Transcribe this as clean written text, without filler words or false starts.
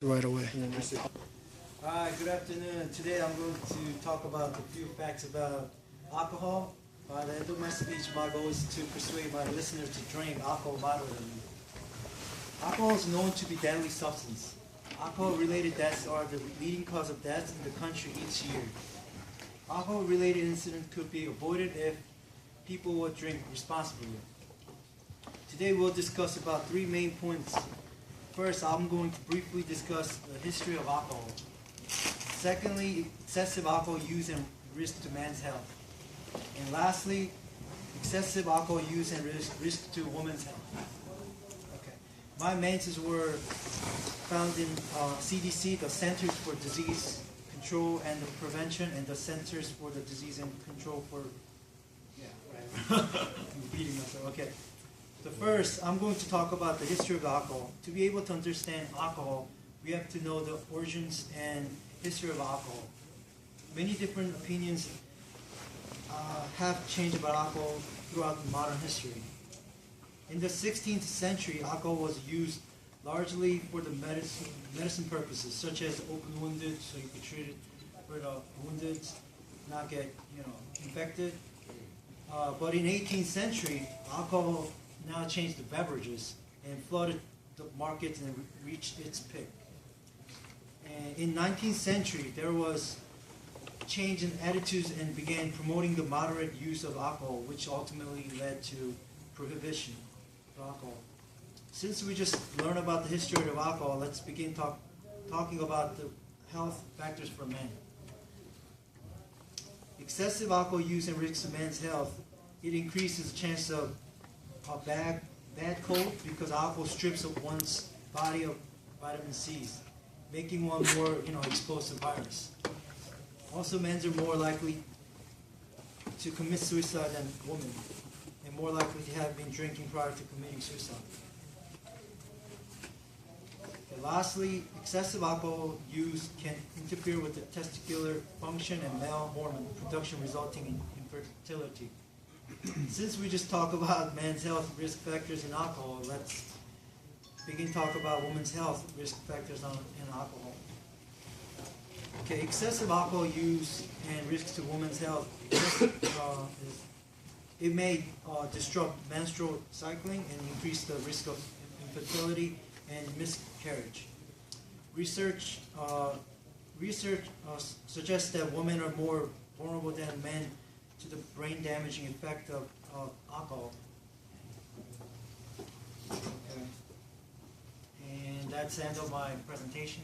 right away. Alright, good afternoon. Today I'm going to talk about a few facts about alcohol. The end of my speech, my goal is to persuade my listeners to drink alcohol moderately. Alcohol is known to be a deadly substance. Alcohol-related deaths are the leading cause of deaths in the country each year. Alcohol-related incidents could be avoided if people would drink responsibly. Today we'll discuss about three main points. First, I'm going to briefly discuss the history of alcohol. Secondly, excessive alcohol use and risk to man's health. And lastly, excessive alcohol use and risk to women's health. Okay. My mentions were found in CDC, the Centers for Disease Control and the Prevention, and the Centers for the Disease and Control for, I'm repeating myself, okay. So first, I'm going to talk about the history of alcohol. To be able to understand alcohol, we have to know the origins and history of alcohol. Many different opinions have changed about alcohol throughout modern history. In the 16th century, alcohol was used largely for the medicine purposes, such as open wounded, so you could treat it for the wounded, not get infected. But in 18th century, alcohol now changed the beverages and flooded the markets and reached its peak. And in 19th century, there was change in attitudes and began promoting the moderate use of alcohol, which ultimately led to prohibition of alcohol. Since we just learned about the history of alcohol, let's begin talking about the health factors for men. Excessive alcohol use and risks to men's health. It increases the chance of a bad cold because alcohol strips of one's body of vitamin C's, making one more exposed to virus. Also, men are more likely to commit suicide than women, and more likely to have been drinking prior to committing suicide. And lastly, excessive alcohol use can interfere with the testicular function and male hormone production, resulting in infertility. Since we just talked about men's health risk factors in alcohol, let's begin to talk about women's health risk factors in alcohol. Okay, excessive alcohol use and risks to women's health. It may disrupt menstrual cycling and increase the risk of infertility and miscarriage. Research suggests that women are more vulnerable than men to the brain-damaging effect of alcohol. Okay. And that's the end of my presentation.